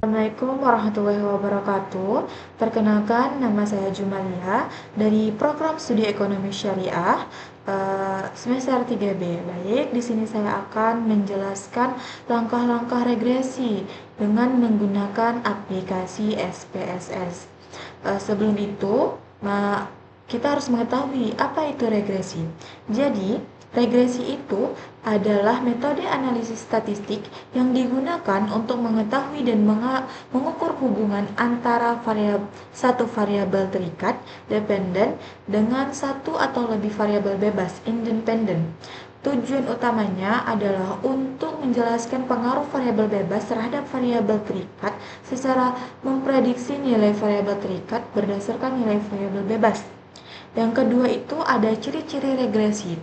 Assalamualaikum warahmatullahi wabarakatuh. Perkenalkan, nama saya Jumalia dari Program Studi Ekonomi Syariah semester 3B. Baik, di sini saya akan menjelaskan langkah-langkah regresi dengan menggunakan aplikasi SPSS. Sebelum itu, kita harus mengetahui apa itu regresi. Jadi, regresi itu adalah metode analisis statistik yang digunakan untuk mengetahui dan mengukur hubungan antara satu variabel terikat dependen dengan satu atau lebih variabel bebas independen. Tujuan utamanya adalah untuk menjelaskan pengaruh variabel bebas terhadap variabel terikat secara memprediksi nilai variabel terikat berdasarkan nilai variabel bebas. Yang kedua itu ada ciri-ciri regresi.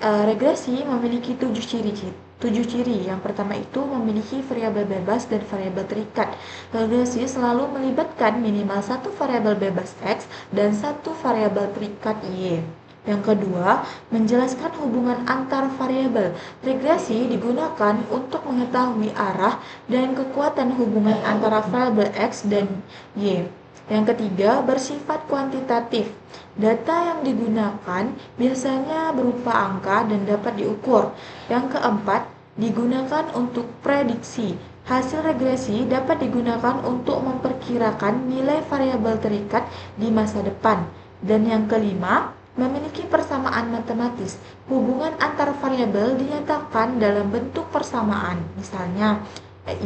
Regresi memiliki tujuh ciri. Yang pertama itu memiliki variabel bebas dan variabel terikat. Regresi selalu melibatkan minimal satu variabel bebas X dan satu variabel terikat Y. Yang kedua, menjelaskan hubungan antar variabel. Regresi digunakan untuk mengetahui arah dan kekuatan hubungan antara variabel X dan Y. Yang ketiga, bersifat kuantitatif. Data yang digunakan biasanya berupa angka dan dapat diukur. Yang keempat, digunakan untuk prediksi. Hasil regresi dapat digunakan untuk memperkirakan nilai variabel terikat di masa depan. Dan yang kelima, memiliki persamaan matematis. Hubungan antar variabel dinyatakan dalam bentuk persamaan. Misalnya,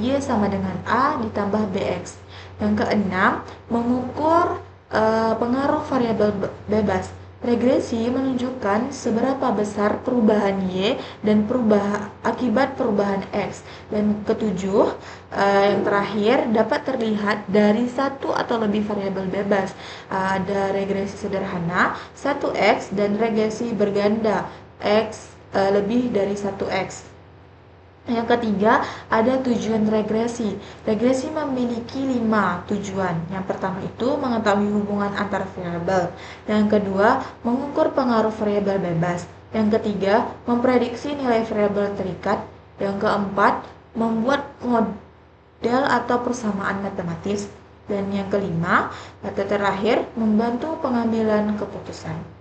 Y sama dengan A ditambah BX. Yang keenam, mengukur pengaruh variabel bebas. Regresi menunjukkan seberapa besar perubahan Y dan akibat perubahan X. Dan ketujuh, yang terakhir, dapat terlihat dari satu atau lebih variabel bebas. Ada regresi sederhana 1X dan regresi berganda X lebih dari 1X. Yang ketiga, ada tujuan regresi. Regresi memiliki 5 tujuan. Yang pertama itu mengetahui hubungan antar variabel. Yang kedua, mengukur pengaruh variabel bebas. Yang ketiga, memprediksi nilai variabel terikat. Yang keempat, membuat model atau persamaan matematis. Dan yang kelima, atau terakhir, membantu pengambilan keputusan.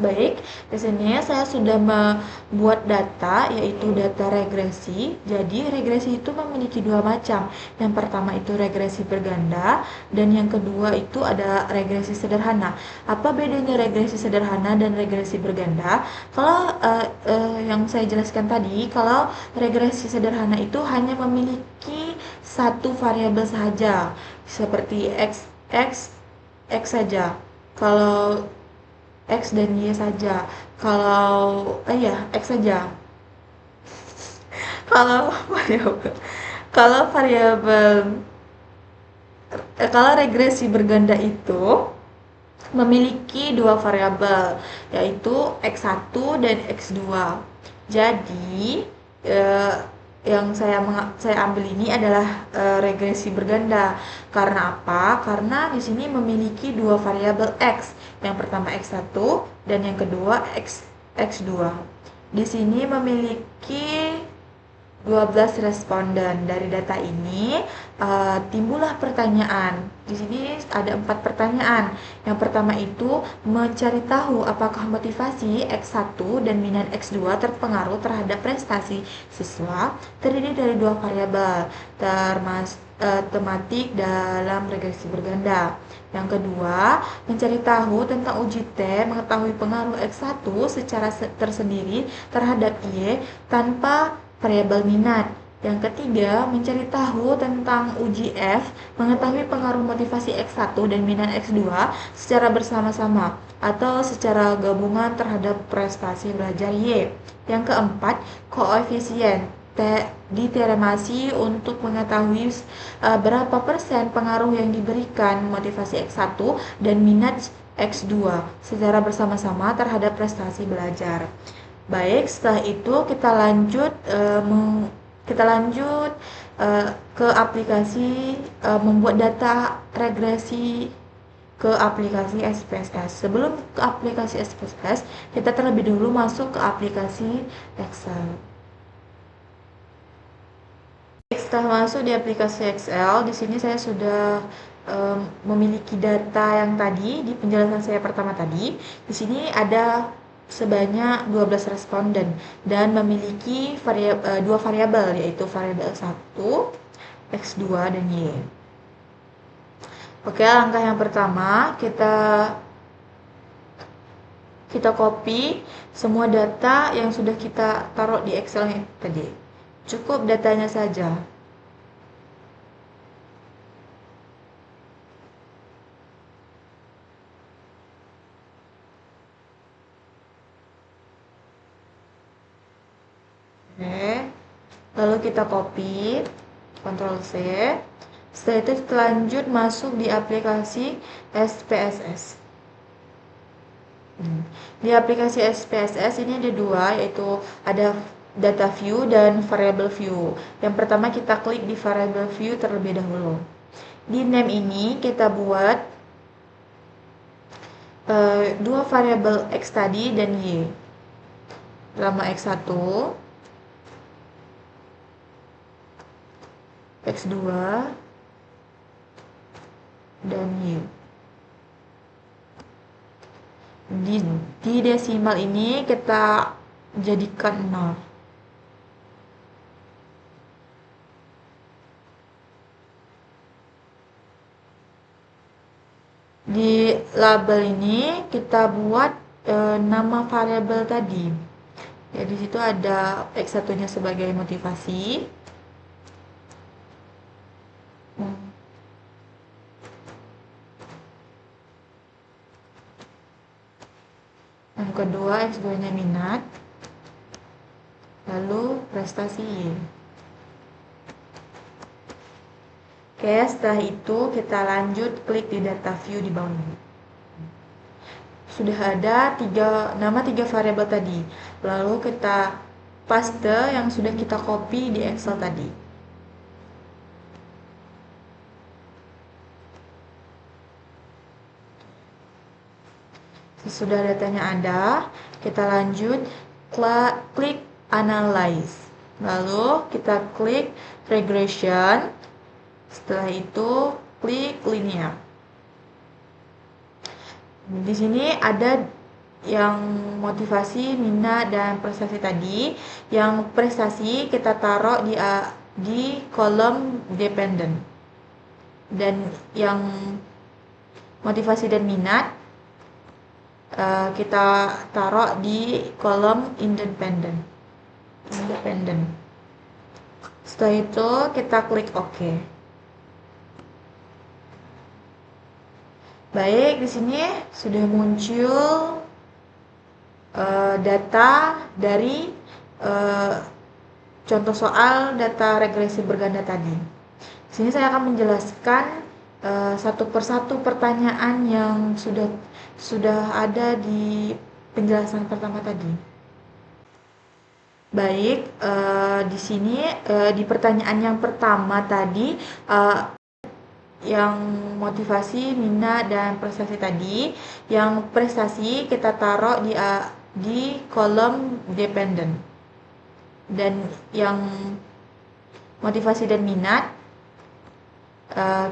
Baik, di sini saya sudah membuat data, yaitu data regresi. Jadi, regresi itu memiliki dua macam. Yang pertama itu regresi berganda, dan yang kedua itu ada regresi sederhana. Apa bedanya regresi sederhana dan regresi berganda? Kalau yang saya jelaskan tadi, kalau regresi sederhana itu hanya memiliki satu variabel saja, seperti x saja. Kalau X dan Y saja. X saja. Kalau variabel kalau regresi berganda itu memiliki dua variabel, yaitu X1 dan X2. Jadi yang saya ambil ini adalah regresi berganda. Karena apa? Karena di sini memiliki dua variabel X. Yang pertama X1 dan yang kedua X2. Di sini memiliki 12 responden. Dari data ini timbullah pertanyaan. Di sini ada 4 pertanyaan. Yang pertama itu mencari tahu apakah motivasi X1 dan minat X2 terpengaruh terhadap prestasi siswa terdiri dari dua variabel tematik dalam regresi berganda. Yang kedua, mencari tahu tentang uji T, mengetahui pengaruh X1 secara tersendiri terhadap Y tanpa variabel minat. Yang ketiga, mencari tahu tentang uji F, mengetahui pengaruh motivasi X1 dan minat X2 secara bersama-sama atau secara gabungan terhadap prestasi belajar Y. Yang keempat, koefisien diteremasi untuk mengetahui berapa persen pengaruh yang diberikan motivasi X1 dan minat X2 secara bersama-sama terhadap prestasi belajar. Baik, setelah itu kita lanjut ke aplikasi membuat data regresi ke aplikasi SPSS. Sebelum ke aplikasi SPSS, kita terlebih dulu masuk ke aplikasi Excel. Setelah masuk di aplikasi Excel, di sini saya sudah memiliki data yang tadi di penjelasan saya pertama tadi. Di sini ada sebanyak 12 responden dan memiliki dua variabel, yaitu variabel 1, X2 dan Y. Oke, langkah yang pertama kita copy semua data yang sudah kita taruh di Excel tadi. Cukup datanya saja. Oke, lalu kita copy, Ctrl C. Setelah itu kita lanjut masuk di aplikasi SPSS. Di aplikasi SPSS ini ada dua, yaitu ada data view dan variable view. Yang pertama kita klik di variable view terlebih dahulu. Di name ini kita buat dua variabel X tadi dan Y. Nama X1, X2, dan Y. Di desimal ini kita jadikan 0. Di label ini kita buat nama variabel tadi. Ya, di situ ada X1-nya sebagai motivasi. Yang kedua, X2-nya minat. Lalu prestasi Y. Oke, setelah itu kita lanjut klik di data view di bawah ini. Sudah ada nama tiga variabel tadi. Lalu kita paste yang sudah kita copy di Excel tadi. Sesudah datanya ada, kita lanjut klik analyze. Lalu kita klik regression. Setelah itu klik linear. Di sini ada yang motivasi, minat, dan prestasi tadi. Yang prestasi kita taruh di kolom dependent. Dan yang motivasi dan minat kita taruh di kolom independent. Setelah itu kita klik OK. Baik, di sini sudah muncul data dari contoh soal data regresi berganda tadi. Di sini saya akan menjelaskan satu persatu pertanyaan yang sudah ada di penjelasan pertama tadi. Baik, di sini di pertanyaan yang pertama tadi yang motivasi, minat, dan prestasi tadi. Yang prestasi kita taruh di kolom dependent. Dan yang motivasi dan minat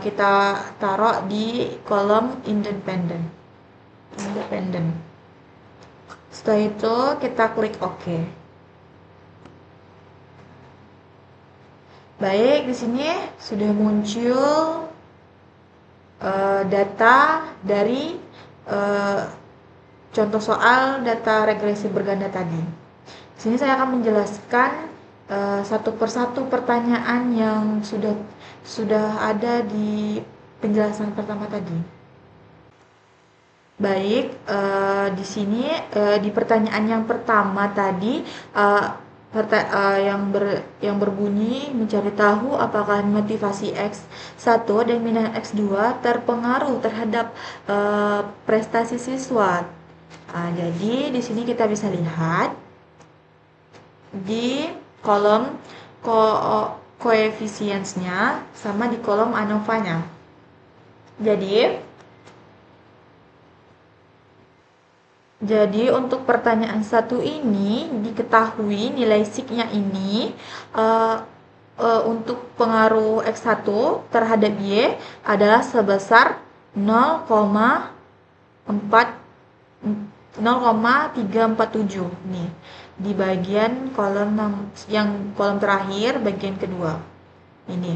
kita taruh di kolom independent. Setelah itu kita klik OK. Baik, di sini sudah muncul data dari contoh soal data regresi berganda tadi. Di sini saya akan menjelaskan satu persatu pertanyaan yang sudah ada di penjelasan pertama tadi. Baik, di sini di pertanyaan yang pertama tadi yang berbunyi mencari tahu apakah motivasi X1 dan minat X2 terpengaruh terhadap prestasi siswa. Jadi di sini kita bisa lihat di kolom koefisiensnya sama di kolom ANOVA-nya. Jadi untuk pertanyaan satu ini diketahui nilai SIG-nya ini untuk pengaruh X1 terhadap Y adalah sebesar 0,347 nih di bagian kolom yang kolom terakhir bagian kedua ini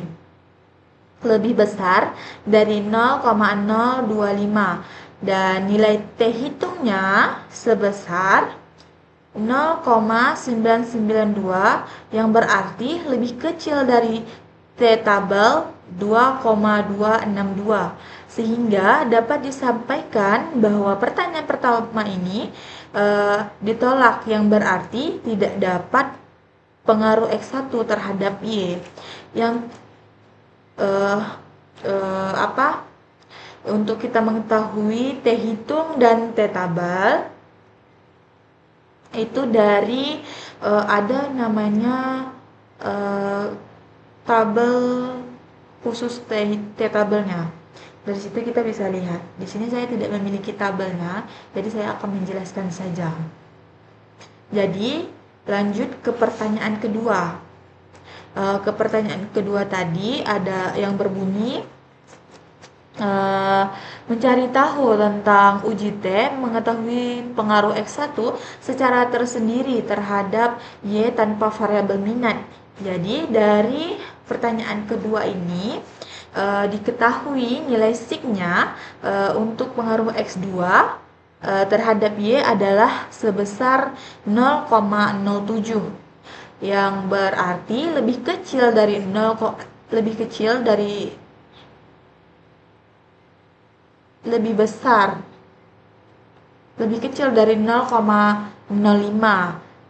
lebih besar dari 0,025 dan nilai T hitungnya sebesar 0,992 yang berarti lebih kecil dari T tabel 2,262 sehingga dapat disampaikan bahwa pertanyaan pertama ini ditolak yang berarti tidak dapat pengaruh X1 terhadap Y yang untuk kita mengetahui T hitung dan T tabel itu dari ada namanya tabel khusus T tabelnya. Dari situ kita bisa lihat. Di sini saya tidak memiliki tabelnya, jadi saya akan menjelaskan saja. Jadi lanjut ke pertanyaan kedua. Ke pertanyaan kedua tadi ada yang berbunyi mencari tahu tentang uji T, mengetahui pengaruh X1 secara tersendiri terhadap Y tanpa variabel minat. Jadi dari pertanyaan kedua ini diketahui nilai signya untuk pengaruh X2 terhadap Y adalah sebesar 0,07 yang berarti lebih kecil dari 0, lebih kecil dari 0,05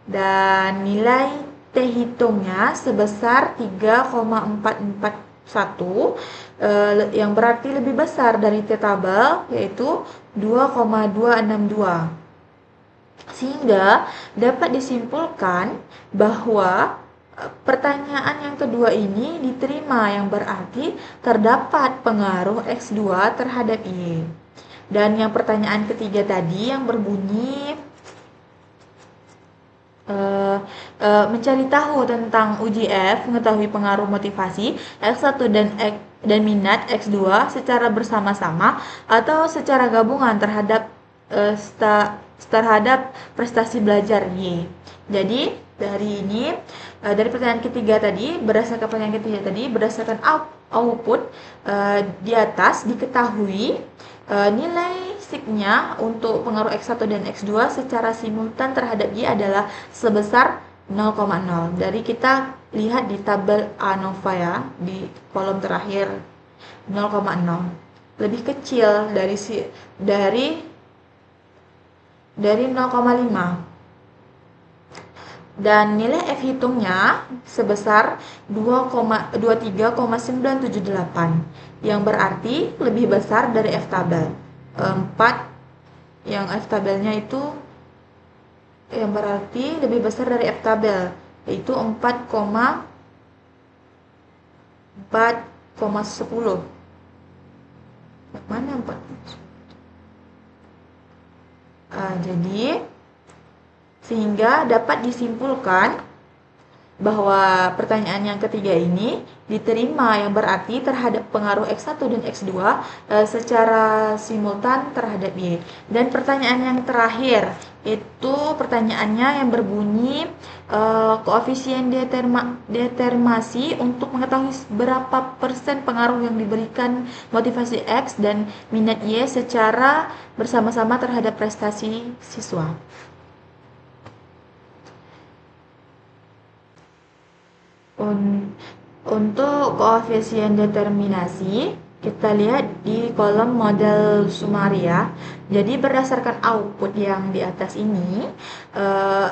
dan nilai T hitungnya sebesar 3,441 yang berarti lebih besar dari T tabel yaitu 2,262 sehingga dapat disimpulkan bahwa pertanyaan yang kedua ini diterima yang berarti terdapat pengaruh X2 terhadap Y. Dan yang pertanyaan ketiga tadi yang berbunyi mencari tahu tentang uji F, mengetahui pengaruh motivasi X1 dan minat X2 secara bersama-sama atau secara gabungan terhadap prestasi belajar Y. Jadi dari pertanyaan ketiga tadi, berdasarkan output di atas diketahui nilai signya untuk pengaruh X1 dan X2 secara simultan terhadap Y adalah sebesar 0,0. Dari kita lihat di tabel ANOVA ya, di kolom terakhir 0,0. Lebih kecil dari 0,5. Dan nilai F hitungnya sebesar 23,978 yang berarti lebih besar dari F tabel 4 yang F tabelnya itu yang berarti lebih besar dari F tabel yaitu 4,10 mana 4 jadi sehingga dapat disimpulkan bahwa pertanyaan yang ketiga ini diterima yang berarti terhadap pengaruh X1 dan X2 secara simultan terhadap Y. Dan pertanyaan yang terakhir itu pertanyaannya yang berbunyi koefisien determinasi untuk mengetahui berapa persen pengaruh yang diberikan motivasi X dan minat Y secara bersama-sama terhadap prestasi siswa. Untuk koefisien determinasi kita lihat di kolom model sumari ya. Jadi berdasarkan output yang di atas ini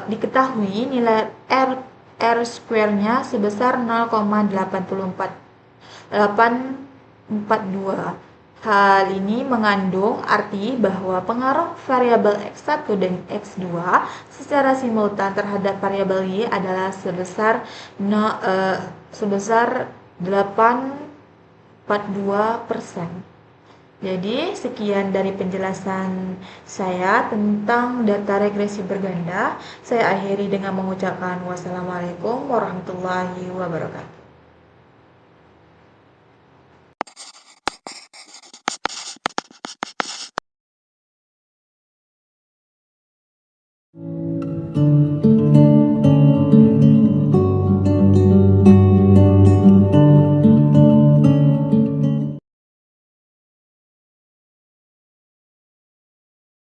diketahui nilai R square-nya sebesar 0,842. Hal ini mengandung arti bahwa pengaruh variabel X1 dan X2 secara simultan terhadap variabel Y adalah sebesar 8,42%. Jadi sekian dari penjelasan saya tentang data regresi berganda. Saya akhiri dengan mengucapkan wassalamualaikum warahmatullahi wabarakatuh.